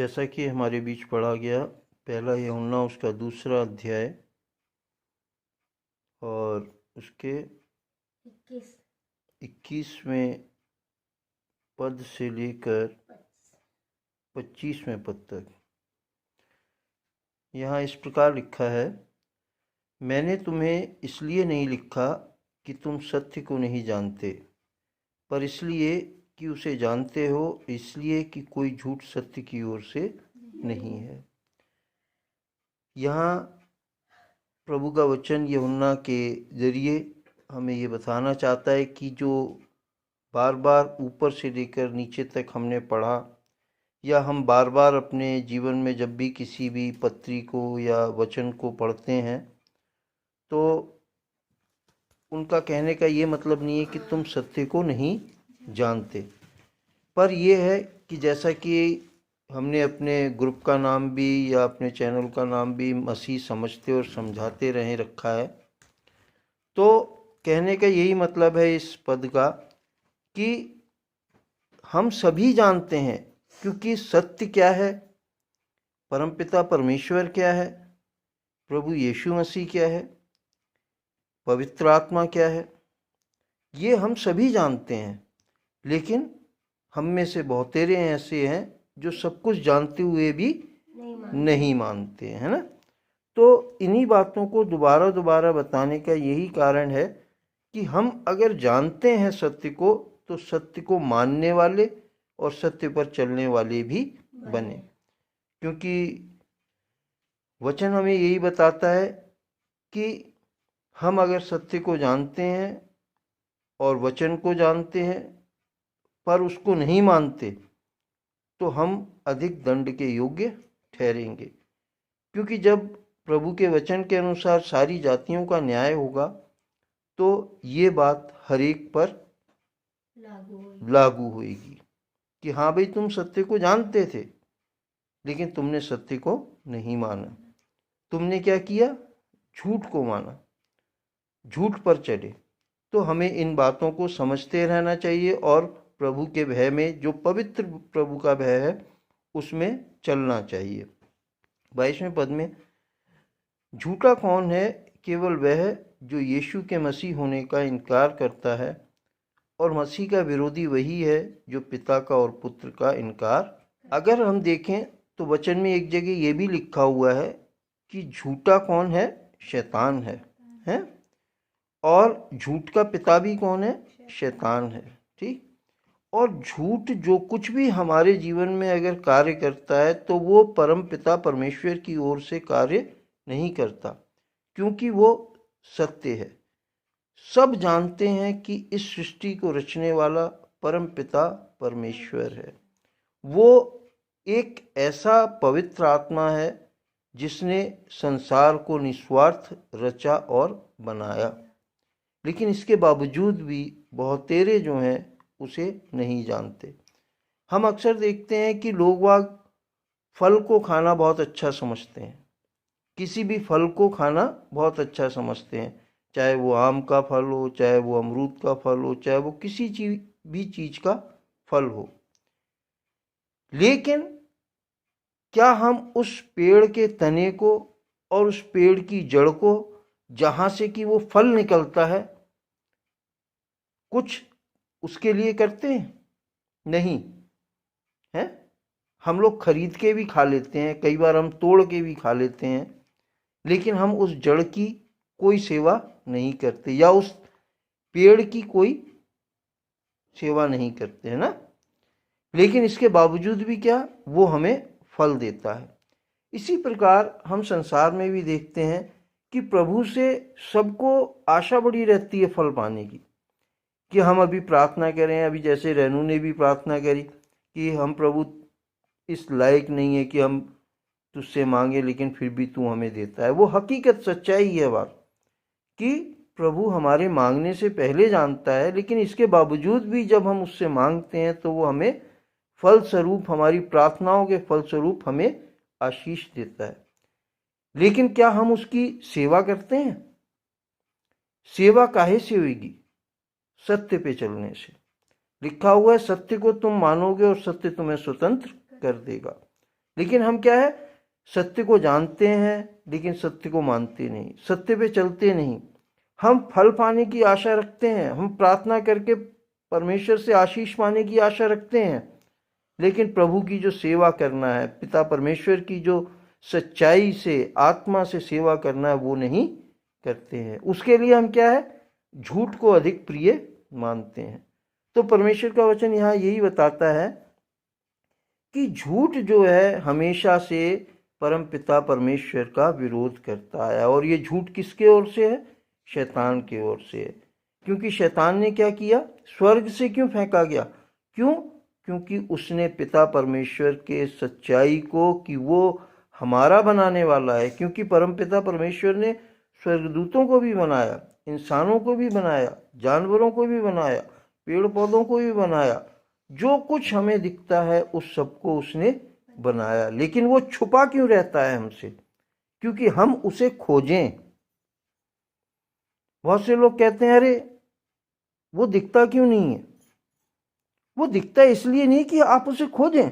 जैसा कि हमारे बीच पढ़ा गया, पहला यूहन्ना उसका 2 अध्याय और उसके 21वें पद से लेकर 25वें पद तक यहाँ इस प्रकार लिखा है, मैंने तुम्हें इसलिए नहीं लिखा कि तुम सत्य को नहीं जानते, पर इसलिए कि उसे जानते हो, इसलिए कि कोई झूठ सत्य की ओर से नहीं है। यहाँ प्रभु का वचन यूहन्ना के जरिए हमें ये बताना चाहता है कि जो बार बार ऊपर से लेकर नीचे तक हमने पढ़ा, या हम बार बार अपने जीवन में जब भी किसी भी पत्री को या वचन को पढ़ते हैं, तो उनका कहने का ये मतलब नहीं है कि तुम सत्य को नहीं जानते, पर यह है कि जैसा कि हमने अपने ग्रुप का नाम भी या अपने चैनल का नाम भी मसीह समझते और समझाते रहे रखा है, तो कहने का यही मतलब है इस पद का कि हम सभी जानते हैं, क्योंकि सत्य क्या है, परमपिता परमेश्वर क्या है, प्रभु यीशु मसीह क्या है, पवित्र आत्मा क्या है, ये हम सभी जानते हैं। लेकिन हम में से बहुतेरे ऐसे हैं जो सब कुछ जानते हुए भी नहीं मानते हैं, है ना। तो इन्हीं बातों को दोबारा दोबारा बताने का यही कारण है कि हम अगर जानते हैं सत्य को, तो सत्य को मानने वाले और सत्य पर चलने वाले भी बने। क्योंकि वचन हमें यही बताता है कि हम अगर सत्य को जानते हैं और वचन को जानते हैं पर उसको नहीं मानते, तो हम अधिक दंड के योग्य ठहरेंगे। क्योंकि जब प्रभु के वचन के अनुसार सारी जातियों का न्याय होगा, तो ये बात हर एक पर लागू होगी कि हाँ भाई, तुम सत्य को जानते थे लेकिन तुमने सत्य को नहीं माना। तुमने क्या किया? झूठ को माना, झूठ पर चले। तो हमें इन बातों को समझते रहना चाहिए और प्रभु के भय में, जो पवित्र प्रभु का भय है, उसमें चलना चाहिए। 22वें पद में, झूठा कौन है? केवल वह जो यीशु के मसीह होने का इनकार करता है, और मसीह का विरोधी वही है जो पिता का और पुत्र का इनकार। अगर हम देखें तो वचन में एक जगह ये भी लिखा हुआ है कि झूठा कौन है? शैतान है? और झूठ का पिता भी कौन है? शैतान है। ठीक। और झूठ जो कुछ भी हमारे जीवन में अगर कार्य करता है, तो वो परम पिता परमेश्वर की ओर से कार्य नहीं करता, क्योंकि वो सत्य है। सब जानते हैं कि इस सृष्टि को रचने वाला परम पिता परमेश्वर है। वो एक ऐसा पवित्र आत्मा है जिसने संसार को निस्वार्थ रचा और बनाया। लेकिन इसके बावजूद भी बहुतेरे जो हैं उसे नहीं जानते। हम अक्सर देखते हैं कि लोग वाग फल को खाना बहुत अच्छा समझते हैं, किसी भी फल को खाना बहुत अच्छा समझते हैं, चाहे वो आम का फल हो, चाहे वो अमरूद का फल हो, चाहे वो किसी भी चीज का फल हो। लेकिन क्या हम उस पेड़ के तने को और उस पेड़ की जड़ को, जहां से कि वो फल निकलता है, कुछ उसके लिए करते हैं? नहीं है। हम लोग खरीद के भी खा लेते हैं, कई बार हम तोड़ के भी खा लेते हैं, लेकिन हम उस जड़ की कोई सेवा नहीं करते या उस पेड़ की कोई सेवा नहीं करते, है ना। लेकिन इसके बावजूद भी क्या, वो हमें फल देता है। इसी प्रकार हम संसार में भी देखते हैं कि प्रभु से सबको आशा बड़ी रहती है फल पाने की, कि हम अभी प्रार्थना करें। अभी जैसे रेनू ने भी प्रार्थना करी कि हम प्रभु इस लायक नहीं है कि हम तुझसे मांगे, लेकिन फिर भी तू हमें देता है। वो हकीकत सच्चाई है बात कि प्रभु हमारे मांगने से पहले जानता है, लेकिन इसके बावजूद भी जब हम उससे मांगते हैं तो वो हमें फल स्वरूप, हमारी प्रार्थनाओं के फल स्वरूप हमें आशीष देता है। लेकिन क्या हम उसकी सेवा करते हैं? सेवा काहे से होगी? सत्य पे चलने से। लिखा हुआ है, सत्य को तुम मानोगे और सत्य तुम्हें स्वतंत्र कर देगा। लेकिन हम क्या है, सत्य को जानते हैं लेकिन सत्य को मानते नहीं, सत्य पे चलते नहीं। हम फल पाने की आशा रखते हैं, हम प्रार्थना करके परमेश्वर से आशीष पाने की आशा रखते हैं, लेकिन प्रभु की जो सेवा करना है, पिता परमेश्वर की जो सच्चाई से आत्मा से सेवा करना है, वो नहीं करते हैं। उसके लिए हम क्या है, झूठ को अधिक प्रिय मानते हैं। तो परमेश्वर का वचन यहाँ यही बताता है कि झूठ जो है हमेशा से परम पिता परमेश्वर का विरोध करता है। और ये झूठ किसके ओर से है? शैतान की ओर से है। क्योंकि शैतान ने क्या किया, स्वर्ग से क्यों फेंका गया? क्यों? क्योंकि उसने पिता परमेश्वर के सच्चाई को कि वो हमारा बनाने वाला है, क्योंकि परम पिता परमेश्वर ने स्वर्गदूतों को भी बनाया, इंसानों को भी बनाया, जानवरों को भी बनाया, पेड़ पौधों को भी बनाया, जो कुछ हमें दिखता है उस सबको उसने बनाया। लेकिन वो छुपा क्यों रहता है हमसे? क्योंकि हम उसे खोजें। बहुत से लोग कहते हैं अरे वो दिखता क्यों नहीं है? वो दिखता इसलिए नहीं कि आप उसे खोजें।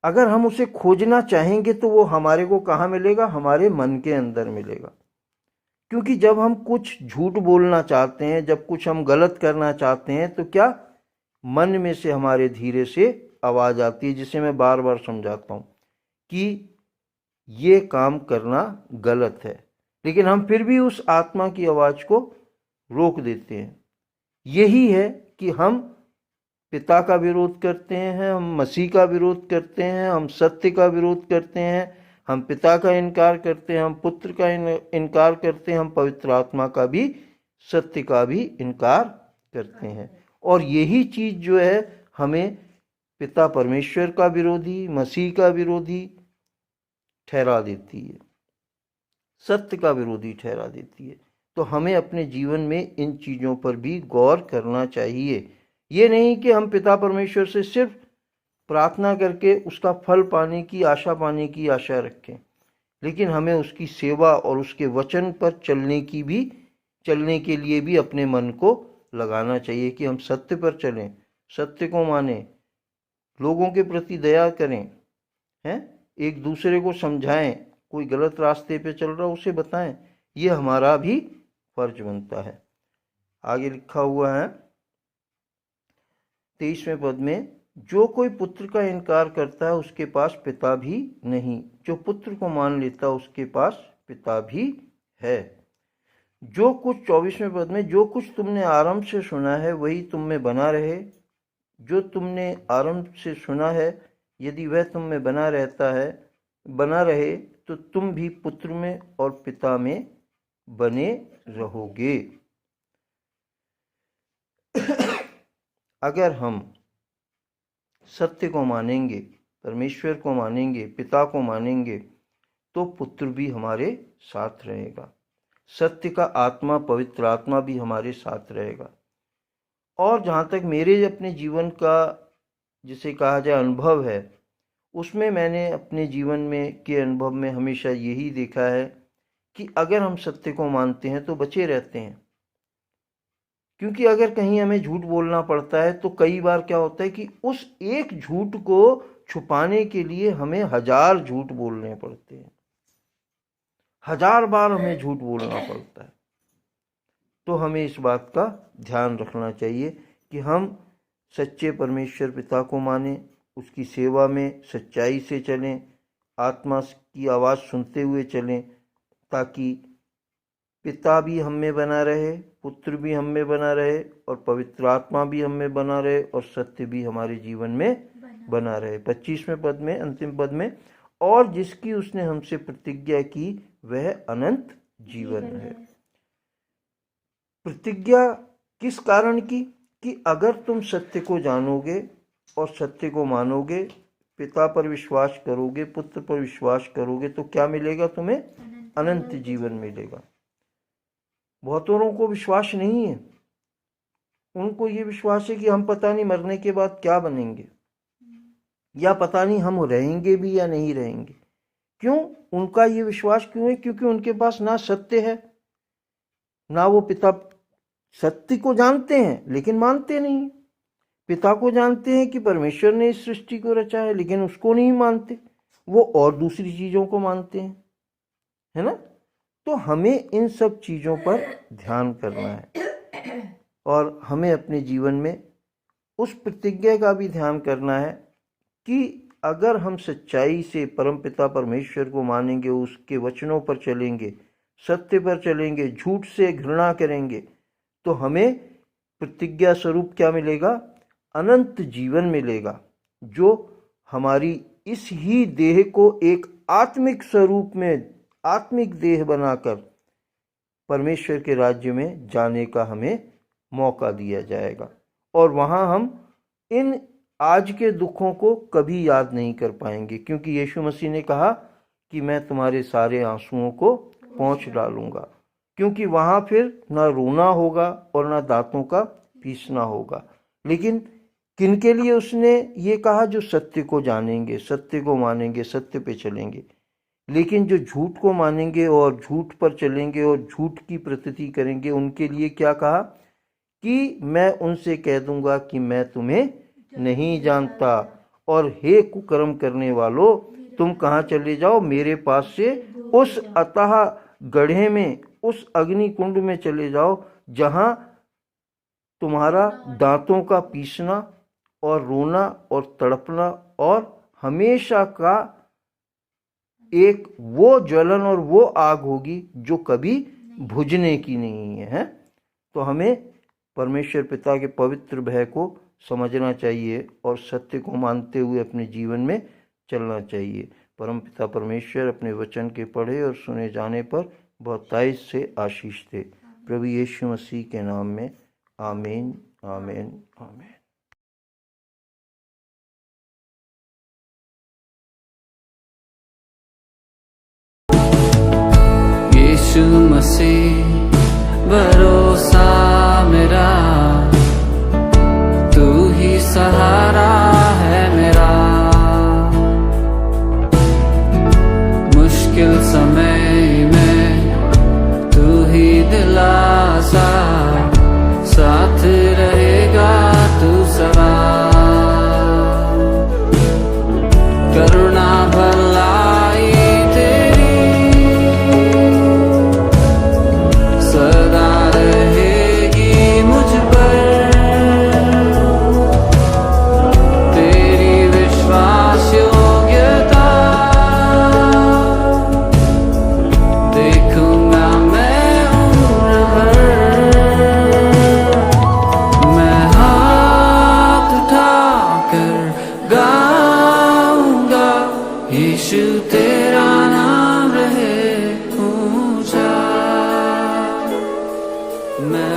अगर हम उसे खोजना चाहेंगे तो वो हमारे को कहाँ मिलेगा? हमारे मन के अंदर मिलेगा। क्योंकि जब हम कुछ झूठ बोलना चाहते हैं, जब कुछ हम गलत करना चाहते हैं, तो क्या मन में से हमारे धीरे से आवाज आती है, जिसे मैं बार बार समझाता हूं कि ये काम करना गलत है, लेकिन हम फिर भी उस आत्मा की आवाज को रोक देते हैं। यही है कि हम पिता का विरोध करते हैं, हम मसीह का विरोध करते हैं, हम सत्य का विरोध करते हैं, हम पिता का इनकार करते हैं, हम पुत्र का इनकार करते हैं, हम पवित्र आत्मा का भी, सत्य का भी इनकार करते हैं। और यही चीज जो है हमें पिता परमेश्वर का विरोधी, मसीह का विरोधी ठहरा देती है, सत्य का विरोधी ठहरा देती है। तो हमें अपने जीवन में इन चीजों पर भी गौर करना चाहिए। ये नहीं कि हम पिता परमेश्वर से सिर्फ प्रार्थना करके उसका फल पाने की आशा रखें, लेकिन हमें उसकी सेवा और उसके वचन पर चलने के लिए भी अपने मन को लगाना चाहिए कि हम सत्य पर चलें, सत्य को माने, लोगों के प्रति दया करें, हैं, एक दूसरे को समझाएं, कोई गलत रास्ते पे चल रहा उसे बताएं। ये हमारा भी फर्ज बनता है। आगे लिखा हुआ है 23वें पद में, जो कोई पुत्र का इनकार करता है उसके पास पिता भी नहीं, जो पुत्र को मान लेता है उसके पास पिता भी है। जो कुछ 24वें पद में, जो कुछ तुमने आरंभ से सुना है वही तुम में बना रहे। जो तुमने आरंभ से सुना है यदि वह तुम में बना रहे तो तुम भी पुत्र में और पिता में बने रहोगे। अगर हम सत्य को मानेंगे, परमेश्वर को मानेंगे, पिता को मानेंगे, तो पुत्र भी हमारे साथ रहेगा, सत्य का आत्मा, पवित्र आत्मा भी हमारे साथ रहेगा। और जहाँ तक मेरे अपने जीवन का जिसे कहा जाए अनुभव है, उसमें मैंने अपने जीवन में के अनुभव में हमेशा यही देखा है कि अगर हम सत्य को मानते हैं तो बचे रहते हैं। क्योंकि अगर कहीं हमें झूठ बोलना पड़ता है तो कई बार क्या होता है कि उस एक झूठ को छुपाने के लिए हमें 1000 झूठ बोलने पड़ते हैं, 1000 बार हमें झूठ बोलना पड़ता है। तो हमें इस बात का ध्यान रखना चाहिए कि हम सच्चे परमेश्वर पिता को माने, उसकी सेवा में सच्चाई से चलें, आत्मा की आवाज़ सुनते हुए चलें, ताकि पिता भी हम में बना रहे, पुत्र भी हम में बना रहे, और पवित्र आत्मा भी हम में बना रहे, और सत्य भी हमारे जीवन में बना रहे। 25वें पद में, अंतिम पद में, और जिसकी उसने हमसे प्रतिज्ञा की वह अनंत जीवन है। प्रतिज्ञा किस कारण की? कि अगर तुम सत्य को जानोगे और सत्य को मानोगे, पिता पर विश्वास करोगे, पुत्र पर विश्वास करोगे, तो क्या मिलेगा तुम्हें? अनंत जीवन मिलेगा। बहुतों को विश्वास नहीं है, उनको ये विश्वास है कि हम पता नहीं मरने के बाद क्या बनेंगे, या पता नहीं हम रहेंगे भी या नहीं रहेंगे। क्यों उनका ये विश्वास क्यों है? क्योंकि उनके पास ना सत्य है, ना वो पिता, सत्य को जानते हैं लेकिन मानते नहीं। पिता को जानते हैं कि परमेश्वर ने इस सृष्टि को रचा है, लेकिन उसको नहीं मानते, वो और दूसरी चीज़ों को मानते हैं, है ना। तो हमें इन सब चीज़ों पर ध्यान करना है और हमें अपने जीवन में उस प्रतिज्ञा का भी ध्यान करना है कि अगर हम सच्चाई से परमपिता परमेश्वर को मानेंगे, उसके वचनों पर चलेंगे, सत्य पर चलेंगे, झूठ से घृणा करेंगे, तो हमें प्रतिज्ञा स्वरूप क्या मिलेगा? अनंत जीवन मिलेगा, जो हमारी इस ही देह को एक आत्मिक स्वरूप में, आत्मिक देह बनाकर परमेश्वर के राज्य में जाने का हमें मौका दिया जाएगा। और वहाँ हम इन आज के दुखों को कभी याद नहीं कर पाएंगे, क्योंकि यीशु मसीह ने कहा कि मैं तुम्हारे सारे आंसुओं को पोंछ डालूंगा, क्योंकि वहाँ फिर ना रोना होगा और ना दांतों का पीसना होगा। लेकिन किनके लिए उसने ये कहा? जो सत्य को जानेंगे, सत्य को मानेंगे, सत्य पे चलेंगे। लेकिन जो झूठ को मानेंगे और झूठ पर चलेंगे और झूठ की प्रतीति करेंगे, उनके लिए क्या कहा? कि मैं उनसे कह दूंगा कि मैं तुम्हें नहीं जानता, और हे कुकर्म करने वालों, तुम कहाँ चले जाओ? मेरे पास से उस अतः गड्ढे में, उस अग्नि कुंड में चले जाओ, जहाँ तुम्हारा दांतों का पीसना और रोना और तड़पना और हमेशा का एक वो ज्वलन और वो आग होगी जो कभी बुझने की नहीं है। तो हमें परमेश्वर पिता के पवित्र भय को समझना चाहिए और सत्य को मानते हुए अपने जीवन में चलना चाहिए। परम पिता परमेश्वर अपने वचन के पढ़े और सुने जाने पर बहुतायत से आशीष दे। प्रभु यीशु मसीह के नाम में आमीन, आमीन, आमीन। यीशु मसीह भरोसा मेरा, तू ही सहारा है मेरा। मुश्किल समय में तू ही दिलासा, साथ रहेगा तू सदा। करुणा भलाई सदा रहेगी मुझ पर, तेरी विश्वास योग्यता देखूंगा मैं उम्र भर। मैं हाथ उठाकर गाऊंगा, यीशु तेरा नाम रहे ऊंचा। मैं